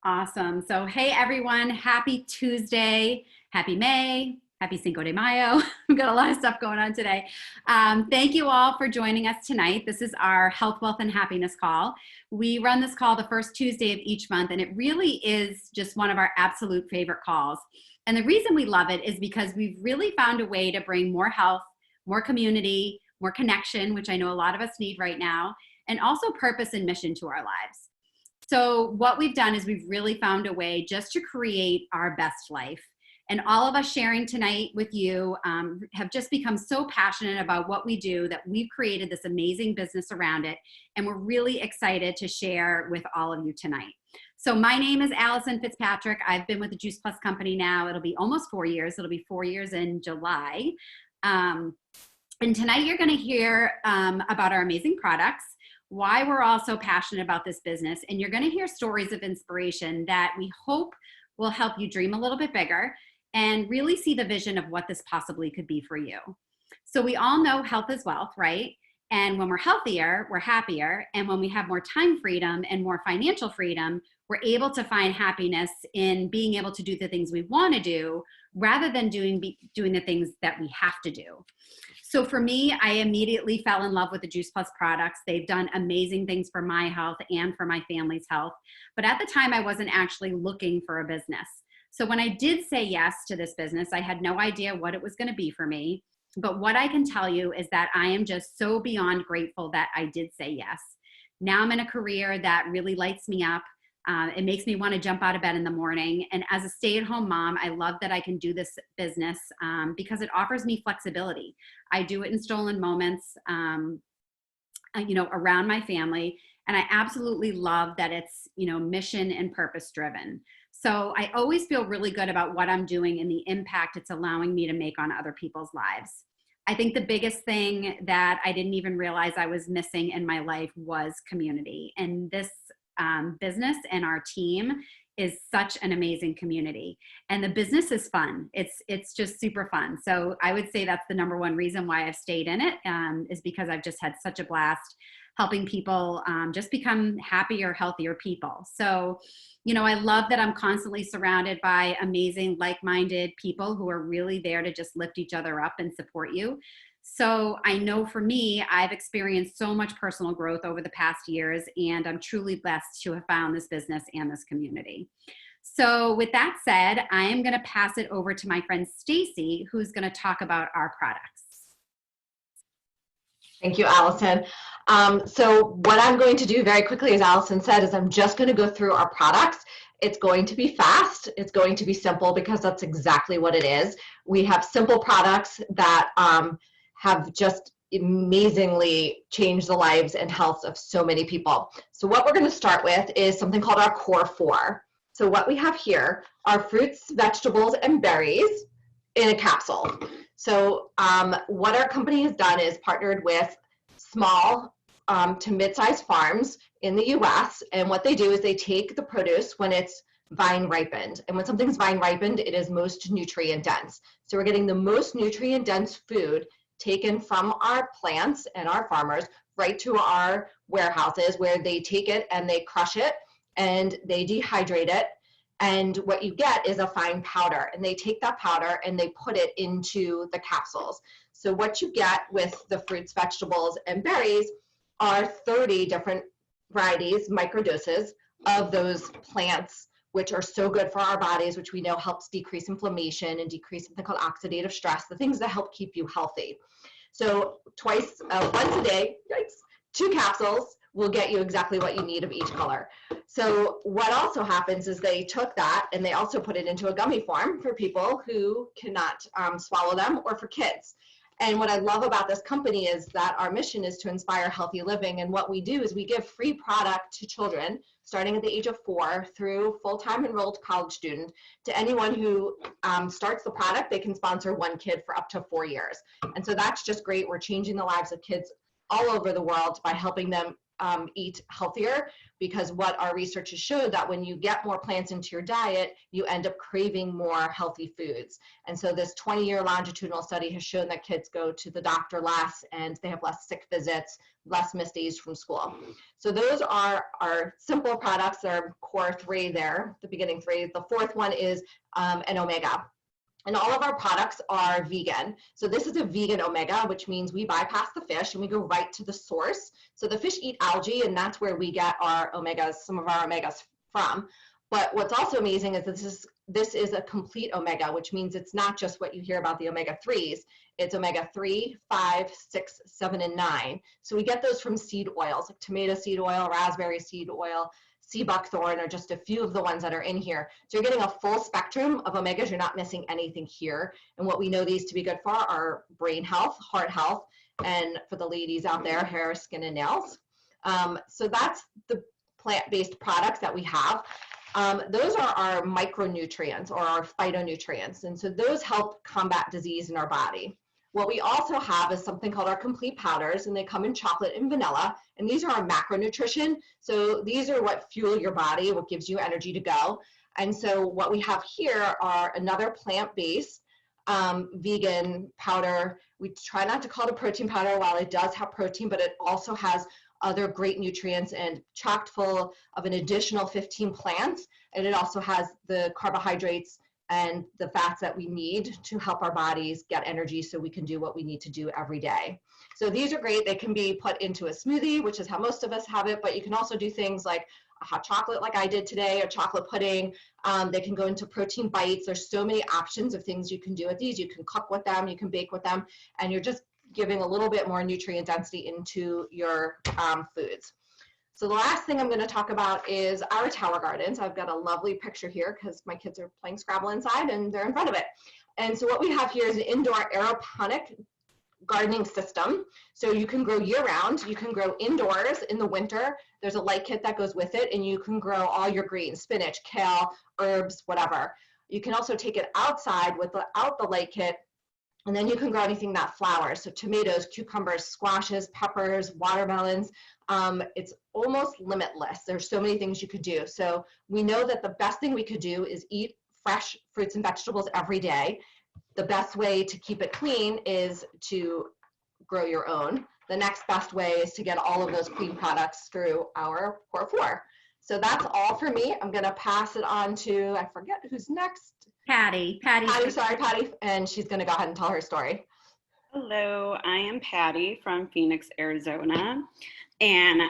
Awesome. So, hey everyone, happy Tuesday, happy May, happy Cinco de Mayo. We've got a lot of stuff going on today. Thank you all for joining us tonight. This is our Health, Wealth, and Happiness call. We run this call the first Tuesday of each month, and it really is just one of our absolute favorite calls. And the reason we love it is because we've really found a way to bring more health, more community, more connection, which I know a lot of us need right now, and also purpose and mission to our lives. So what we've done is we've really found a way just to create our best life. And all of us sharing tonight with you have just become so passionate about what we do that we've created this amazing business around it. And we're really excited to share with all of you tonight. So my name is Allison Fitzpatrick. I've been with the Juice Plus company now. It'll be almost 4 years. It'll be 4 years in July. And tonight you're going to hear about our amazing products, why we're all so passionate about this business, and you're going to hear stories of inspiration that we hope will help you dream a little bit bigger and really see the vision of what this possibly could be for you. So we all know health is wealth, right? And when we're healthier, we're happier. And when we have more time freedom and more financial freedom, we're able to find happiness in being able to do the things we want to do rather than doing the things that we have to do. So for me, I immediately fell in love with the Juice Plus products. They've done amazing things for my health and for my family's health. But at the time, I wasn't actually looking for a business. So when I did say yes to this business, I had no idea what it was going to be for me. But what I can tell you is that I am just so beyond grateful that I did say yes. Now I'm in a career that really lights me up. It makes me want to jump out of bed in the morning. And as a stay-at-home mom, I love that I can do this business because it offers me flexibility. I do it in stolen moments, around my family. And I absolutely love that it's, mission and purpose driven. So I always feel really good about what I'm doing and the impact it's allowing me to make on other people's lives. I think the biggest thing that I didn't even realize I was missing in my life was community. And this business and our team is such an amazing community, and the business is fun. It's just super fun. So I would say that's the number one reason why I've stayed in it, is because I've just had such a blast helping people just become happier, healthier people. So, I love that I'm constantly surrounded by amazing, like-minded people who are really there to just lift each other up and support you. So I know for me, I've experienced so much personal growth over the past years, and I'm truly blessed to have found this business and this community. So with that said, I am going to pass it over to my friend Stacy, who's going to talk about our products. Thank you, Allison. So what I'm going to do very quickly, as Allison said, is I'm just going to go through our products. It's going to be fast. It's going to be simple because that's exactly what it is. We have simple products that have just amazingly changed the lives and health of so many people. So what we're going to start with is something called our Core 4. So what we have here are fruits, vegetables, and berries in a capsule. So what our company has done is partnered with small to mid-sized farms in the US, and what they do is they take the produce when it's vine ripened. And when something's vine ripened, it is most nutrient dense. So we're getting the most nutrient dense food taken from our plants and our farmers right to our warehouses, where they take it and they crush it and they dehydrate it. And what you get is a fine powder, and they take that powder and they put it into the capsules. So what you get with the fruits, vegetables, and berries are 30 different varieties, microdoses of those plants, which are so good for our bodies, which we know helps decrease inflammation and decrease something called oxidative stress, the things that help keep you healthy. So once a day, 2 capsules will get you exactly what you need of each color. So what also happens is they took that and they also put it into a gummy form for people who cannot swallow them, or for kids. And what I love about this company is that our mission is to inspire healthy living. And what we do is we give free product to children starting at the age of 4 through full-time enrolled college student. To anyone who starts the product, they can sponsor 1 kid for up to 4 years. And so that's just great. We're changing the lives of kids all over the world by helping them eat healthier, because what our research has showed that when you get more plants into your diet, you end up craving more healthy foods. And so this 20-year longitudinal study has shown that kids go to the doctor less and they have less sick visits, less missed days from school. So those are our simple products, our core three there, the beginning three. The fourth one is an omega. And all of our products are vegan. So this is a vegan omega, which means we bypass the fish and we go right to the source. So the fish eat algae, and that's where we get our omegas, some of our omegas from. But what's also amazing is that this is a complete omega, which means it's not just what you hear about the omega-3s. It's omega-3, 5, 6, 7, and 9. So we get those from seed oils, like tomato seed oil, raspberry seed oil, sea buckthorn are just a few of the ones that are in here. So you're getting a full spectrum of omegas. You're not missing anything here. And what we know these to be good for are brain health, heart health, and for the ladies out there, hair, skin, and nails. So that's the plant-based products that we have. Those are our micronutrients or our phytonutrients. And so those help combat disease in our body. What we also have is something called our complete powders, and they come in chocolate and vanilla. And these are our macronutrition. So these are what fuel your body, what gives you energy to go. And so what we have here are another plant-based vegan powder. We try not to call it a protein powder while it does have protein, but it also has other great nutrients and chocked full of an additional 15 plants. And it also has the carbohydrates and the fats that we need to help our bodies get energy so we can do what we need to do every day. So these are great. They can be put into a smoothie, which is how most of us have it, but you can also do things like a hot chocolate like I did today, or chocolate pudding. They can go into protein bites. There's so many options of things you can do with these. You can cook with them, you can bake with them, and you're just giving a little bit more nutrient density into your foods. So the last thing I'm going to talk about is our tower gardens. I've got a lovely picture here because my kids are playing Scrabble inside and they're in front of it. And so what we have here is an indoor aeroponic gardening system. So you can grow year round. You can grow indoors in the winter. There's a light kit that goes with it, and you can grow all your greens, spinach, kale, herbs, whatever. You can also take it outside without the light kit, and then you can grow anything that flowers. So tomatoes, cucumbers, squashes, peppers, watermelons. It's almost limitless. There's so many things you could do. So we know that the best thing we could do is eat fresh fruits and vegetables every day. The best way to keep it clean is to grow your own. The next best way is to get all of those clean products through our Core 4. So that's all for me. I'm gonna pass it on to, I forget who's next. Patti, Sorry, Patti, and she's going to go ahead and tell her story. Hello, I am Patti from Phoenix, Arizona, and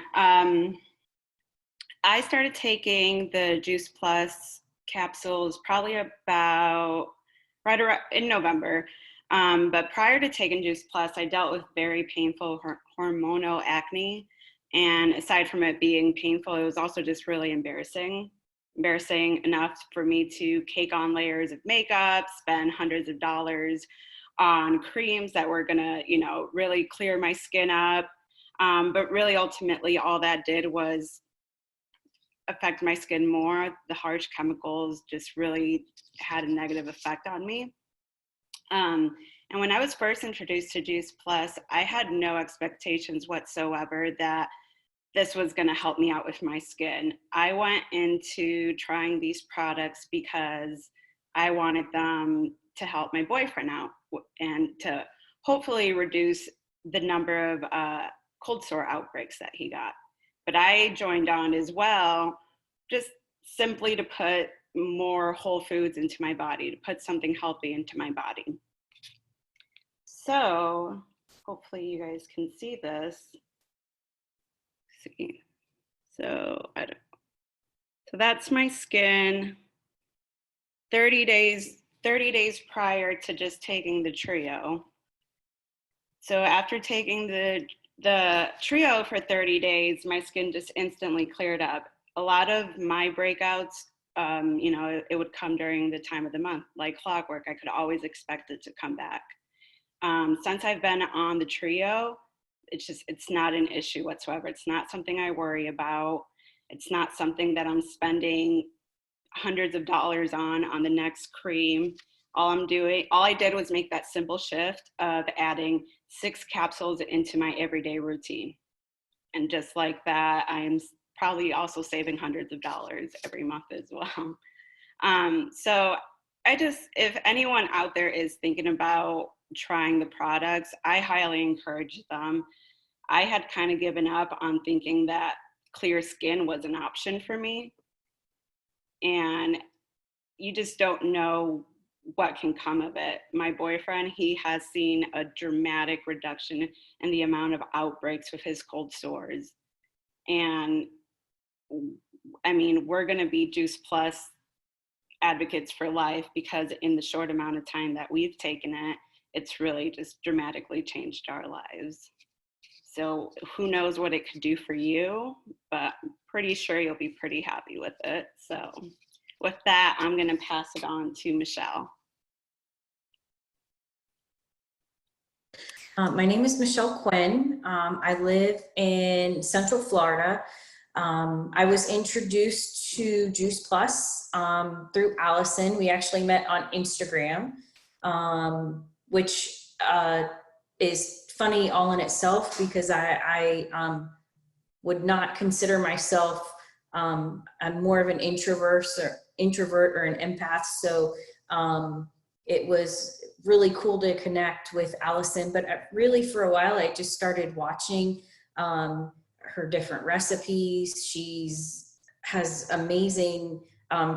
I started taking the Juice Plus capsules probably about right around in November. But prior to taking Juice Plus, I dealt with very painful hormonal acne, and aside from it being painful, it was also just really embarrassing enough for me to cake on layers of makeup, spend hundreds of dollars on creams that were gonna, really clear my skin up. But really, ultimately, all that did was affect my skin more. The harsh chemicals just really had a negative effect on me. And when I was first introduced to Juice Plus, I had no expectations whatsoever that this was going to help me out with my skin. I went into trying these products because I wanted them to help my boyfriend out and to hopefully reduce the number of cold sore outbreaks that he got. But I joined on as well, just simply to put more whole foods into my body, to put something healthy into my body. So hopefully you guys can see this. So that's my skin 30 days prior to just taking the trio. So after taking the trio for 30 days, my skin just instantly cleared up. A lot of my breakouts, it would come during the time of the month, like clockwork. I could always expect it to come back. Since I've been on the trio, it's not an issue whatsoever. It's not something I worry about. It's not something that I'm spending hundreds of dollars on the next cream. All I did was make that simple shift of adding 6 capsules into my everyday routine. And just like that, I'm probably also saving hundreds of dollars every month as well. So if anyone out there is thinking about trying the products, I highly encourage them. I had kind of given up on thinking that clear skin was an option for me. And you just don't know what can come of it. My boyfriend, he has seen a dramatic reduction in the amount of outbreaks with his cold sores. And I mean, we're going to be Juice Plus advocates for life, because in the short amount of time that we've taken it, it's really just dramatically changed our lives. So who knows what it could do for you, but I'm pretty sure you'll be pretty happy with it. So with that, I'm going to pass it on to Michele. My name is Michele Quinn. I live in Central Florida. I was introduced to Juice Plus through Allison. We actually met on Instagram, which is funny all in itself, because I would not consider myself, I'm more of an introvert or an empath. So it was really cool to connect with Allison, but really for a while, I just started watching her different recipes. Has amazing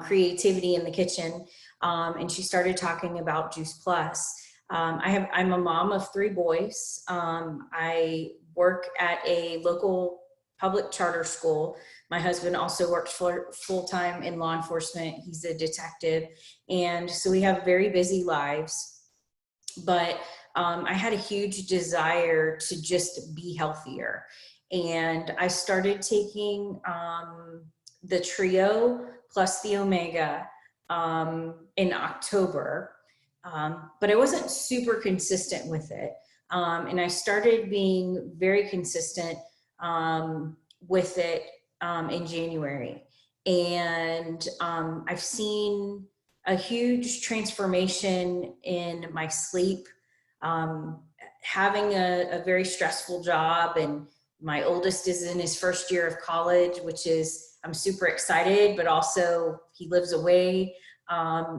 creativity in the kitchen. And she started talking about Juice Plus. I'm a mom of 3 boys. I work at a local public charter school. My husband also works full-time in law enforcement. He's a detective. And so we have very busy lives, but I had a huge desire to just be healthier. And I started taking the Trio plus the Omega in October, but I wasn't super consistent with it. And I started being very consistent with it in January. And I've seen a huge transformation in my sleep. Having a very stressful job, and my oldest is in his first year of college, which is, I'm super excited, but also he lives away.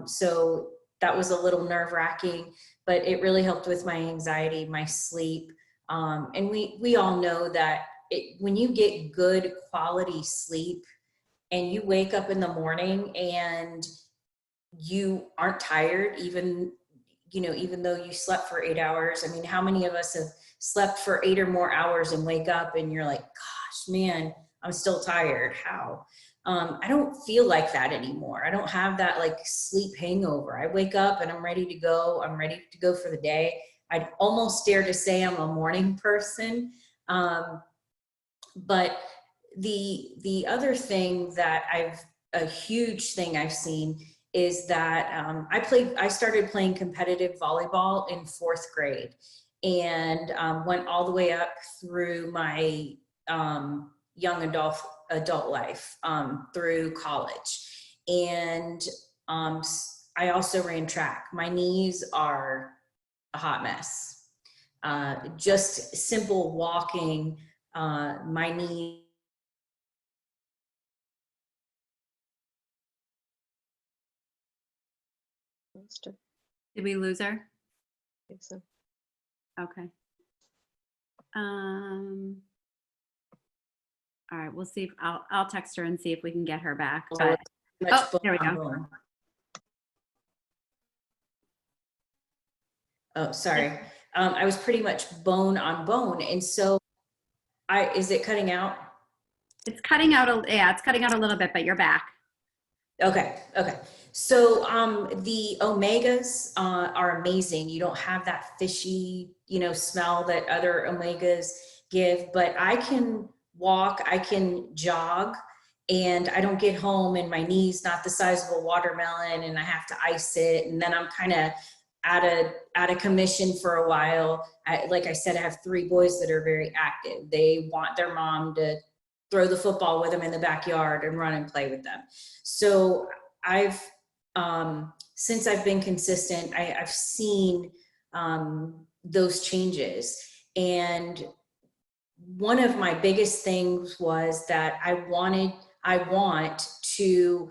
So that was a little nerve-wracking, but it really helped with my anxiety, my sleep. And we all know that when you get good quality sleep and you wake up in the morning and you aren't tired, even though you slept for 8 hours. I mean, how many of us have slept for 8 or more hours and wake up and you're like, gosh, man, I'm still tired. How? I don't feel like that anymore. I don't have that like sleep hangover. I wake up and I'm ready to go. I'm ready to go for the day. I'd almost dare to say I'm a morning person. But the other thing that a huge thing I've seen is that I started playing competitive volleyball in 4th grade, and went all the way up through my young adult life, through college. And I also ran track. My knees are a hot mess. Just simple walking, my knee. Did we lose her? I think so. Okay. All right, we'll see if I'll text her and see if we can get her back. But there we go. Oh, sorry. I was pretty much bone on bone. And so is it cutting out? It's cutting out it's cutting out a little bit, but you're back. Okay. So the Omegas are amazing. You don't have that fishy, smell that other Omegas give, but I can walk, I can jog, and I don't get home and my knee's not the size of a watermelon and I have to ice it. And then I'm kind of out of commission for a while. Like I said, I have 3 boys that are very active. They want their mom to throw the football with them in the backyard and run and play with them. So I've, since I've been consistent, I've seen those changes. And one of my biggest things was that I want to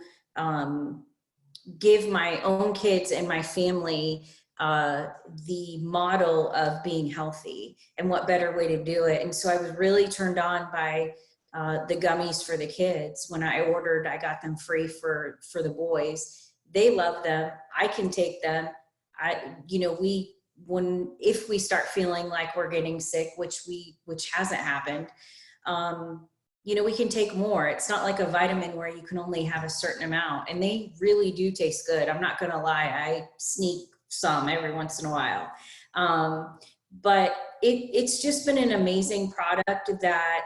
give my own kids and my family the model of being healthy, and what better way to do it. And so I was really turned on by the gummies for the kids. When I ordered, I got them free for the boys. They love them. I can take them. If we start feeling like we're getting sick, which hasn't happened, we can take more. It's not like a vitamin where you can only have a certain amount, and they really do taste good. I'm not going to lie. I sneak some every once in a while. But it's just been an amazing product that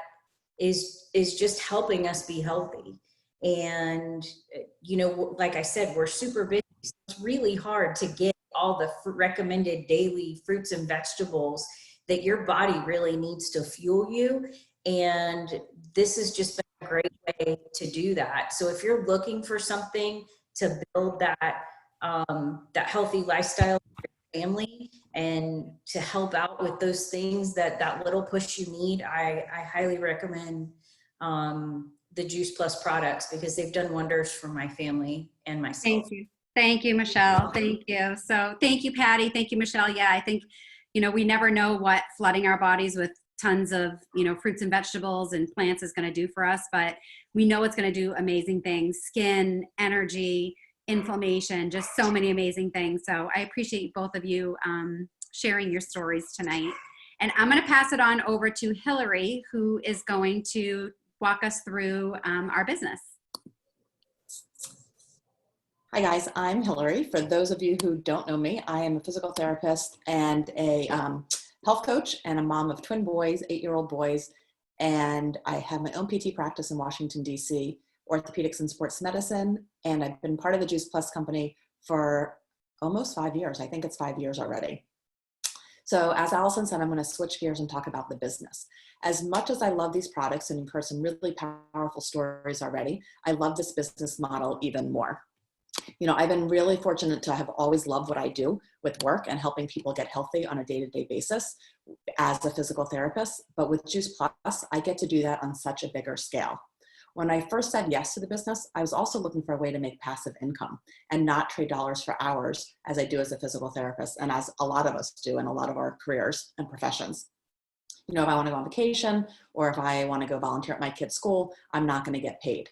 is just helping us be healthy. And, like I said, we're super busy. So it's really hard to get all the recommended daily fruits and vegetables that your body really needs to fuel you. And this has just been a great way to do that. So if you're looking for something to build that healthy lifestyle for your family and to help out with those things, that little push you need, I highly recommend the Juice Plus products, because they've done wonders for my family and myself. Thank you. Thank you, Michele. Thank you. So thank you, Patti. Thank you, Michele. Yeah, I think, we never know what flooding our bodies with tons of, fruits and vegetables and plants is going to do for us, but we know it's going to do amazing things: skin, energy, inflammation, just so many amazing things. So I appreciate both of you sharing your stories tonight. And I'm going to pass it on over to Hilary, who is going to walk us through our business. Hi guys, I'm Hilary. For those of you who don't know me, I am a physical therapist and a health coach and a mom of twin boys, 8-year-old boys. And I have my own PT practice in Washington, DC, orthopedics and sports medicine. And I've been part of the Juice Plus company for almost 5 years. I think it's 5 years already. So as Allison said, I'm going to switch gears and talk about the business. As much as I love these products and you've heard some really powerful stories already, I love this business model even more. I've been really fortunate to have always loved what I do with work and helping people get healthy on a day-to-day basis as a physical therapist. But with Juice Plus, I get to do that on such a bigger scale. When I first said yes to the business, I was also looking for a way to make passive income and not trade dollars for hours as I do as a physical therapist, and as a lot of us do in a lot of our careers and professions. If I want to go on vacation or if I want to go volunteer at my kid's school, I'm not going to get paid.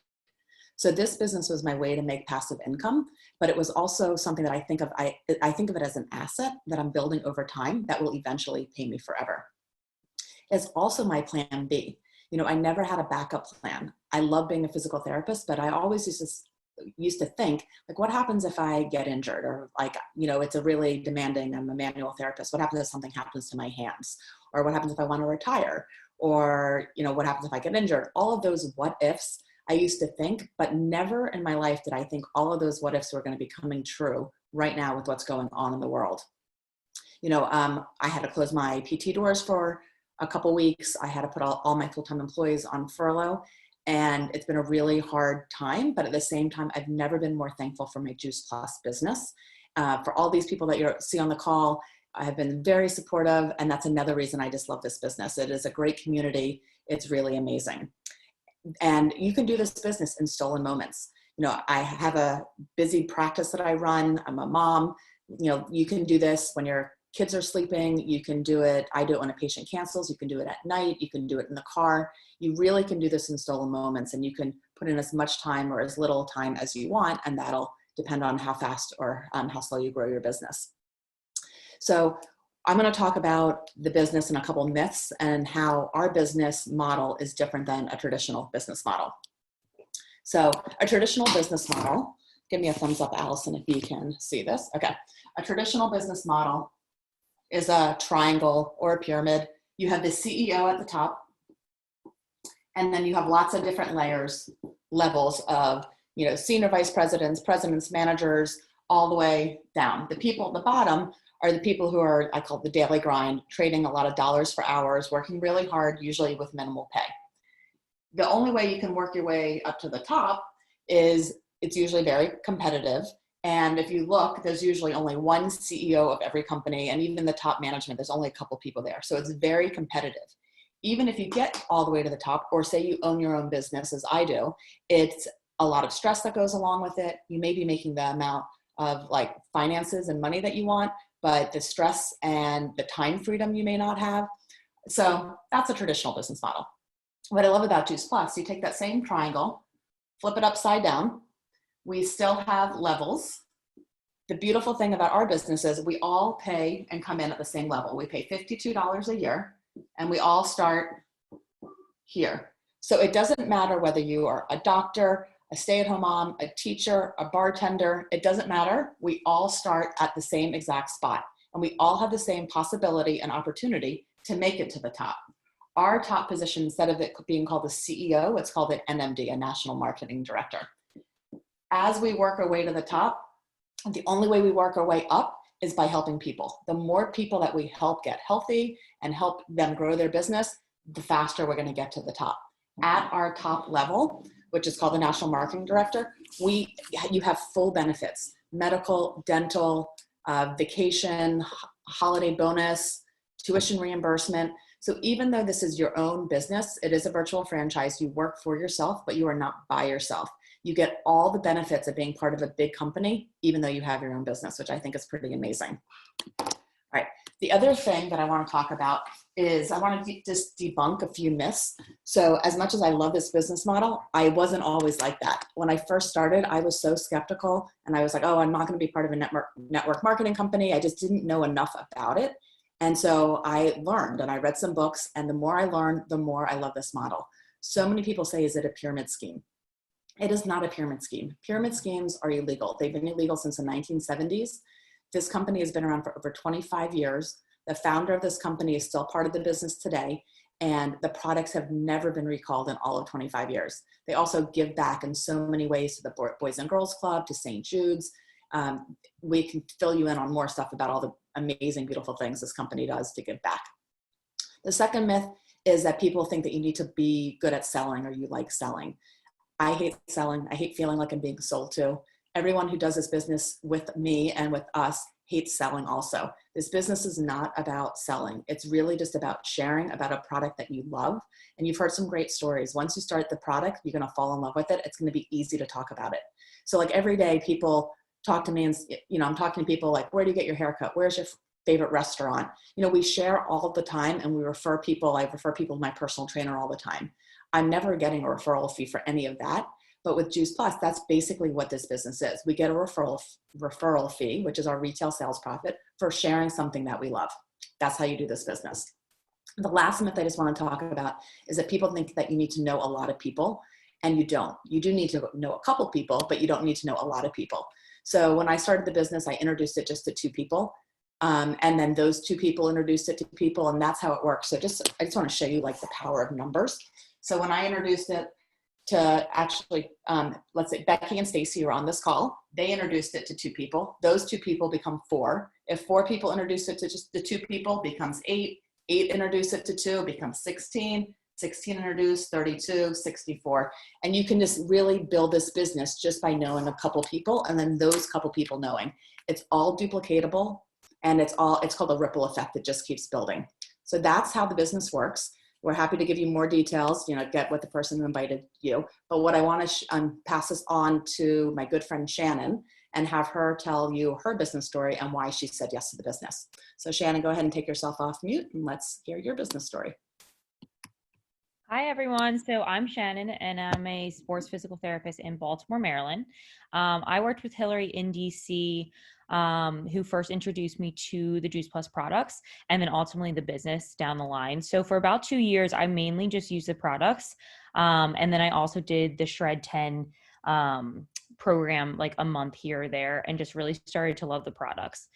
So this business was my way to make passive income, but it was also something that I think of it as an asset that I'm building over time that will eventually pay me forever. It's also my plan B. I never had a backup plan. I love being a physical therapist, but I always used to think, like, what happens if I get injured? Or it's a really demanding, I'm a manual therapist. What happens if something happens to my hands? Or what happens if I want to retire? Or, what happens if I get injured? All of those what ifs I used to think, but never in my life did I think all of those what ifs were going to be coming true right now with what's going on in the world. I had to close my PT doors for a couple weeks. I had to put all my full-time employees on furlough, and it's been a really hard time, but at the same time, I've never been more thankful for my Juice Plus business. For all these people that you see on the call, I have been very supportive, and that's another reason I just love this business. It is a great community. It's really amazing. And you can do this business in stolen moments. I have a busy practice that I run. I'm a mom. You can do this when your kids are sleeping. You can do it. I do it when a patient cancels. You can do it at night. You can do it in the car. You really can do this in stolen moments, and you can put in as much time or as little time as you want, and that'll depend on how fast or how slow you grow your business. So I'm going to talk about the business and a couple myths and how our business model is different than a traditional business model. So a traditional business model, give me a thumbs up, Allison, if you can see this. Okay. A traditional business model is a triangle or a pyramid. You have the CEO at the top, and then you have lots of different levels of, senior vice presidents, presidents, managers, all the way down. The people at the bottom are the people who are, I call it the daily grind, trading a lot of dollars for hours, working really hard, usually with minimal pay. The only way you can work your way up to the top is it's usually very competitive. And if you look, there's usually only one CEO of every company, and even the top management, there's only a couple people there. So it's very competitive. even if you get all the way to the top, or say you own your own business as I do, it's a lot of stress that goes along with it. You may be making the amount of like finances and money that you want, but the stress and the time freedom you may not have. So that's a traditional business model. What I love about Juice Plus, you take that same triangle, flip it upside down. We still have levels. The beautiful thing about our business is we all pay and come in at the same level. We pay $52 a year and we all start here. So it doesn't matter whether you are a doctor, a stay-at-home mom, a teacher, a bartender, it doesn't matter. We all start at the same exact spot and we all have the same possibility and opportunity to make it to the top. Our top position, instead of it being called the CEO, it's called an NMD, a National Marketing Director. As we work our way to the top, the only way we work our way up is by helping people. The more people that we help get healthy and help them grow their business, the faster we're going to get to the top. At our top level, which is called the National Marketing Director, you have full benefits: medical, dental, vacation, holiday bonus, tuition reimbursement. So even though this is your own business, it is a virtual franchise. You work for yourself, but you are not by yourself. You get all the benefits of being part of a big company, even though you have your own business, which I think is pretty amazing. All right. The other thing that I want to talk about is I want to just debunk a few myths. So as much as I love this business model, I wasn't always like that. When I first started, I was so skeptical and I was like, oh, I'm not going to be part of a network marketing company. I just didn't know enough about it. And so I learned and I read some books, and the more I learned, the more I love this model. So many people say, is it a pyramid scheme? It is not a pyramid scheme. Pyramid schemes are illegal. They've been illegal since the 1970s. This company has been around for over 25 years. The founder of this company is still part of the business today, and the products have never been recalled in all of 25 years. They also give back in so many ways to the Boys and Girls Club, to St. Jude's. We can fill you in on more stuff about all the amazing, beautiful things this company does to give back. The second myth is that people think that you need to be good at selling or you like selling. I hate selling. I hate feeling like I'm being sold to. Everyone who does this business with me and with us hates selling also. This business is not about selling. It's really just about sharing about a product that you love. And you've heard some great stories. Once you start the product, you're going to fall in love with it. It's going to be easy to talk about it. So like every day people talk to me and, I'm talking to people like, where do you get your haircut? Where's your favorite restaurant? We share all the time, and we refer people. I refer people to my personal trainer all the time. I'm never getting a referral fee for any of that. But with Juice Plus, that's basically what this business is. We get a referral fee, which is our retail sales profit, for sharing something that we love. That's how you do this business. The last myth I just want to talk about is that people think that you need to know a lot of people, and you don't. You do need to know a couple people, but you don't need to know a lot of people. So when I started the business, I introduced it just to 2 people. And then those 2 people introduced it to people, and that's how it works. So I just want to show you like the power of numbers. So when I introduced it to actually, let's say Becky and Stacy are on this call, they introduced it to 2 people. Those 2 people become 4. If 4 people introduce it to just the 2 people, becomes 8. 8 introduce it to 2, becomes 16. 16 introduced, 32, 64. And you can just really build this business just by knowing a couple people, and then those couple people knowing. It's all duplicatable, and it's called a ripple effect that just keeps building. So that's how the business works. We're happy to give you more details, get with the person who invited you. But what I want to pass this on to my good friend Shannon and have her tell you her business story and why she said yes to the business. So Shannon, go ahead and take yourself off mute and let's hear your business story. Hi, everyone. So I'm Shannon, and I'm a sports physical therapist in Baltimore, Maryland. I worked with Hilary in DC, who first introduced me to the Juice Plus products and then ultimately the business down the line. So for about 2 years, I mainly just used the products. And then I also did the Shred 10 program like a month here or there, and just really started to love the products.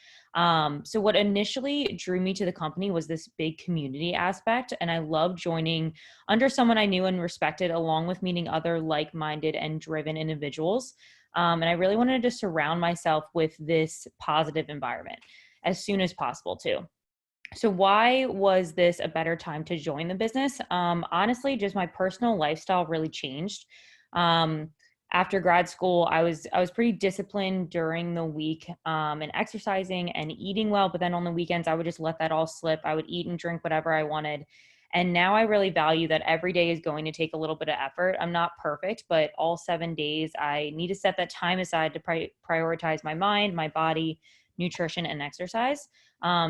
So what initially drew me to the company was this big community aspect, and I loved joining under someone I knew and respected, along with meeting other like-minded and driven individuals. And I really wanted to surround myself with this positive environment as soon as possible too. So why was this a better time to join the business? Honestly, just my personal lifestyle really changed. After grad school, I was pretty disciplined during the week and exercising and eating well, but then on the weekends, I would just let that all slip. I would eat and drink whatever I wanted. And now I really value that every day is going to take a little bit of effort. I'm not perfect, but all 7 days I need to set that time aside to prioritize my mind, my body, nutrition, and exercise.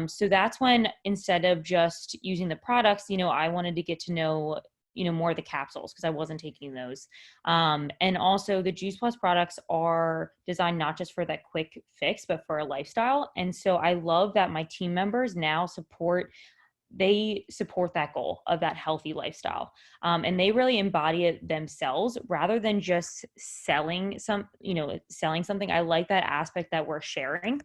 So that's when, instead of just using the products, I wanted to get to know, more of the capsules, because I wasn't taking those. And also the Juice Plus products are designed not just for that quick fix, but for a lifestyle. And so I love that my team members now support that goal of that healthy lifestyle. And they really embody it themselves rather than just selling something. I like that aspect that we're sharing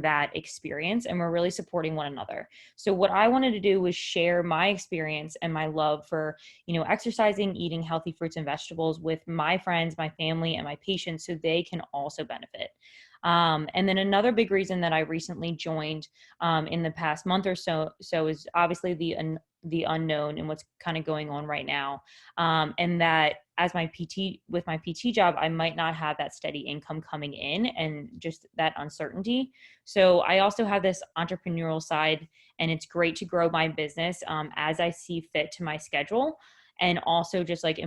that experience, and we're really supporting one another. So what I wanted to do was share my experience and my love for, exercising, eating healthy fruits and vegetables with my friends, my family, and my patients, so they can also benefit. And then another big reason that I recently joined in the past month or so is obviously the unknown and what's kind of going on right now. And that as my PT job, I might not have that steady income coming in, and just that uncertainty. So I also have this entrepreneurial side, and it's great to grow my business as I see fit to my schedule, and also just like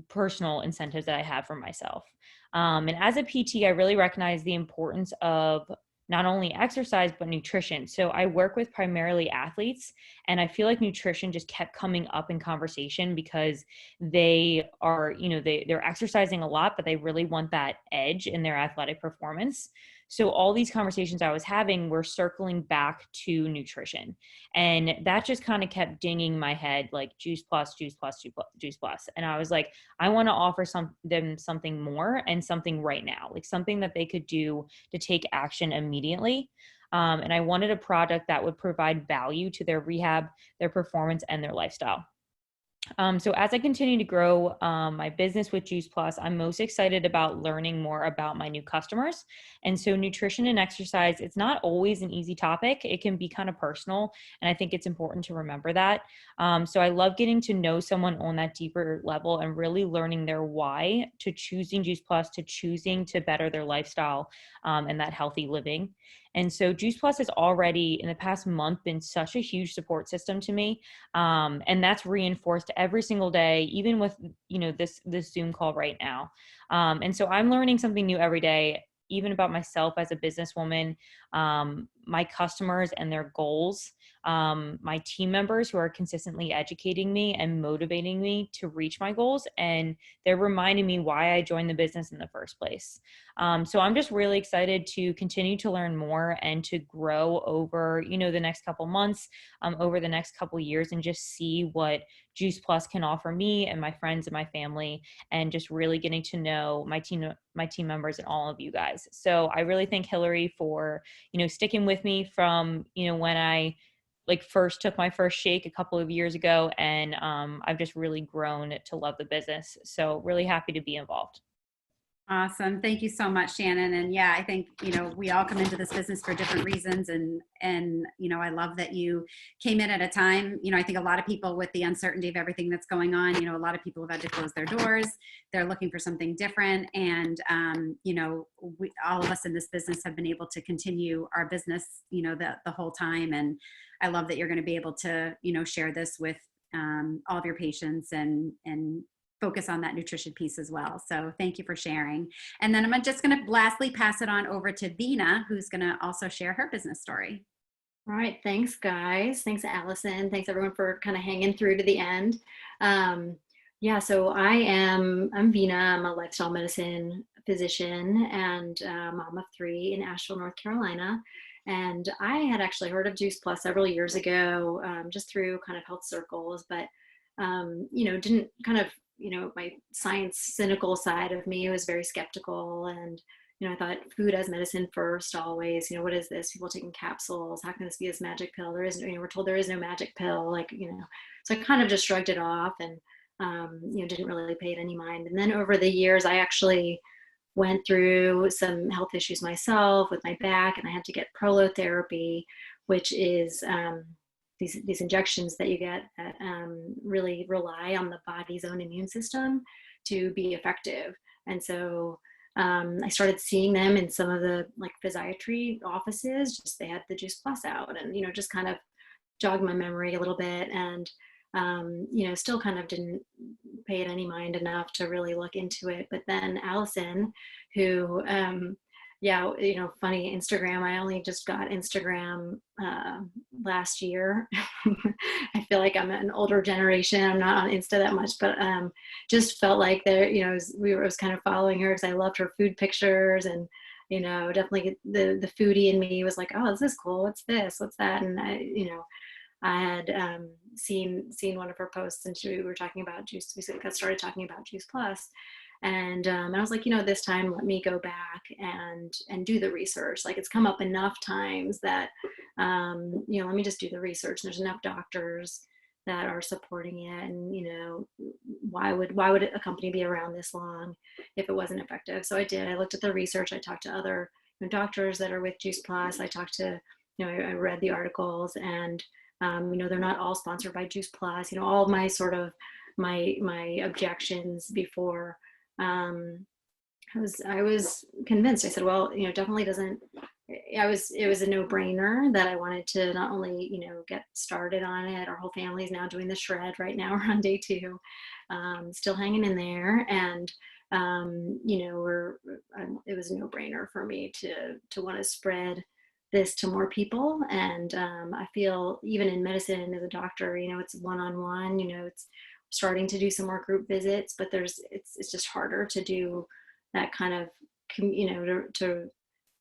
personal incentives that I have for myself. And as a PT, I really recognize the importance of not only exercise, but nutrition. So I work with primarily athletes, and I feel like nutrition just kept coming up in conversation because they are, they're exercising a lot, but they really want that edge in their athletic performance. So all these conversations I was having were circling back to nutrition. And that just kind of kept dinging my head, like Juice Plus, Juice Plus, Juice Plus. And I was like, I want to offer them something more, and something right now, like something that they could do to take action immediately. And I wanted a product that would provide value to their rehab, their performance, and their lifestyle. So as I continue to grow my business with Juice Plus, I'm most excited about learning more about my new customers. And so nutrition and exercise, it's not always an easy topic. It can be kind of personal, and I think it's important to remember that. So I love getting to know someone on that deeper level and really learning their why to choosing Juice Plus, to choosing to better their lifestyle and that healthy living. And so Juice Plus has already, in the past month, been such a huge support system to me. And that's reinforced every single day, even with, this Zoom call right now. And so I'm learning something new every day, even about myself as a businesswoman, my customers and their goals, my team members who are consistently educating me and motivating me to reach my goals. And they're reminding me why I joined the business in the first place. So I'm just really excited to continue to learn more and to grow over, the next couple months, over the next couple years, and just see what Juice Plus can offer me and my friends and my family, and just really getting to know my team members and all of you guys. So I really thank Hilary for, sticking with me from, when I first took my first shake a couple of years ago, and I've just really grown to love the business. So really happy to be involved. Awesome. Thank you so much, Shannon. And yeah, I think, we all come into this business for different reasons. And, I love that you came in at a time, I think a lot of people, with the uncertainty of everything that's going on, a lot of people have had to close their doors. They're looking for something different. And, all of us in this business have been able to continue our business, the whole time. And I love that you're going to be able to, share this with all of your patients and focus on that nutrition piece as well. So thank you for sharing. And then I'm just going to lastly pass it on over to Veena, who's going to also share her business story. All right. Thanks, guys. Thanks, Allison. Thanks, everyone, for kind of hanging through to the end. So I'm Veena. I'm a lifestyle medicine physician and mom of 3 in Asheville, North Carolina. And I had actually heard of Juice Plus several years ago, just through kind of health circles, but, didn't kind of, my science cynical side of me was very skeptical. And, I thought food as medicine first, always, what is this? People taking capsules. How can this be this magic pill? There is, we're told there is no magic pill, so I kind of just shrugged it off and, didn't really pay it any mind. And then over the years, I actually went through some health issues myself with my back, and I had to get prolotherapy, which is, these injections that you get that really rely on the body's own immune system to be effective. And so I started seeing them in some of the physiatry offices. Just they had the Juice Plus out, and just kind of jogged my memory a little bit, and still kind of didn't pay it any mind enough to really look into it. But then Allison, who funny, Instagram, I only just got Instagram last year. I feel like I'm an older generation. I'm not on Insta that much, but just felt like there, I was kind of following her because I loved her food pictures, and definitely the foodie in me was like, oh, this is cool. What's this? What's that? And I had seen one of her posts, and we were talking about juice. We got started talking about Juice Plus, and I was like, this time let me go back and do the research. Like, it's come up enough times that let me just do the research. And there's enough doctors that are supporting it, and why would a company be around this long if it wasn't effective? So I did. I looked at the research. I talked to other doctors that are with Juice Plus. I talked to I read the articles, and they're not all sponsored by Juice Plus. All of my sort of my objections before, I was convinced. I said, well, definitely doesn't. It was a no-brainer that I wanted to not only get started on it. Our whole family is now doing the shred right now. We're on day 2, still hanging in there, and it was a no-brainer for me to want to spread this to more people. And I feel even in medicine as a doctor, it's one-on-one, it's starting to do some more group visits, but it's just harder to do that kind of, to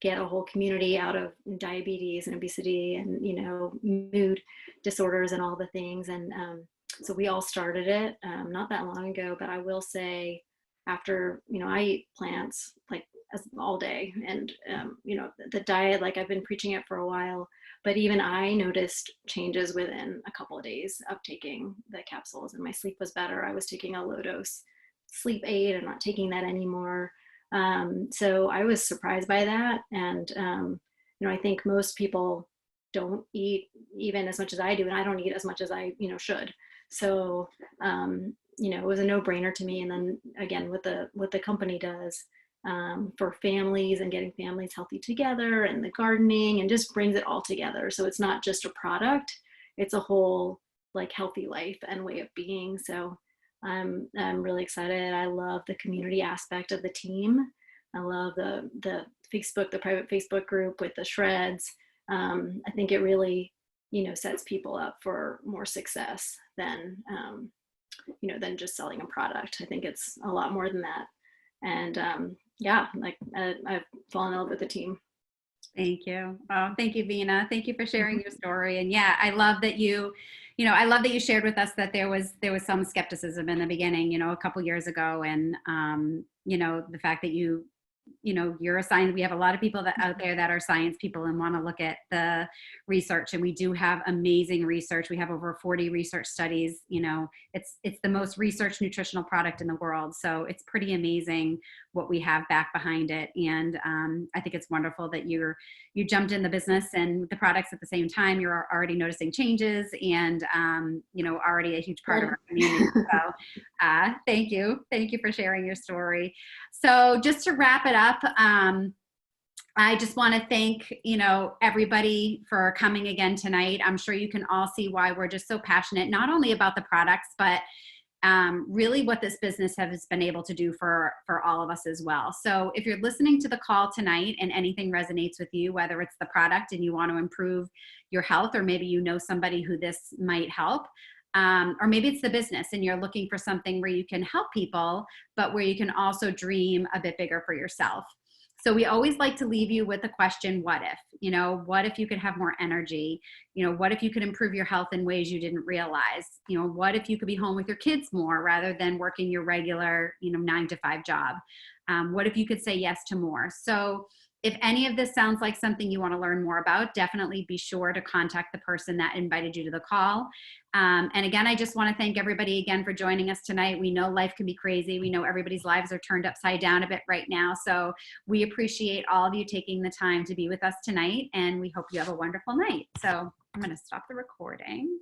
get a whole community out of diabetes and obesity and, mood disorders and all the things. And so we all started it not that long ago, but I will say after, I eat plants like all day, and the diet, like I've been preaching it for a while, but even I noticed changes within a couple of days of taking the capsules, and my sleep was better. I was taking a low dose sleep aid. I'm not taking that anymore. So I was surprised by that. And I think most people don't eat even as much as I do, and I don't eat as much as I should. So it was a no-brainer to me. And then again, what the company does for families and getting families healthy together, and the gardening, and just brings it all together. So it's not just a product, it's a whole like healthy life and way of being. So I'm really excited. I love the community aspect of the team. I love the private Facebook group with the shreds. I think it really, sets people up for more success than just selling a product. I think it's a lot more than that. And I've fallen in love with the team. Thank you. Oh, thank you, Veena. Thank you for sharing your story. And yeah, I love that I love that you shared with us that there was some skepticism in the beginning, a couple years ago. And, the fact that you're a science, we have a lot of people out there that are science people and want to look at the research. And we do have amazing research. We have over 40 research studies. It's the most researched nutritional product in the world. So it's pretty amazing what we have back behind it. And I think it's wonderful that you jumped in the business and the products at the same time. You're already noticing changes, and already a huge part of our community. So thank you for sharing your story. So just to wrap it up, I just want to thank everybody for coming again tonight. I'm sure you can all see why we're just so passionate, not only about the products, but really what this business has been able to do for all of us as well. So if you're listening to the call tonight and anything resonates with you, whether it's the product and you want to improve your health, or maybe somebody who this might help, or maybe it's the business and you're looking for something where you can help people, but where you can also dream a bit bigger for yourself. So we always like to leave you with the question, what if? What if you could have more energy? What if you could improve your health in ways you didn't realize? What if you could be home with your kids more rather than working your regular, 9-to-5 job? What if you could say yes to more? So if any of this sounds like something you want to learn more about, definitely be sure to contact the person that invited you to the call. And again, I just want to thank everybody again for joining us tonight. We know life can be crazy. We know everybody's lives are turned upside down a bit right now. So we appreciate all of you taking the time to be with us tonight, and we hope you have a wonderful night. So I'm going to stop the recording.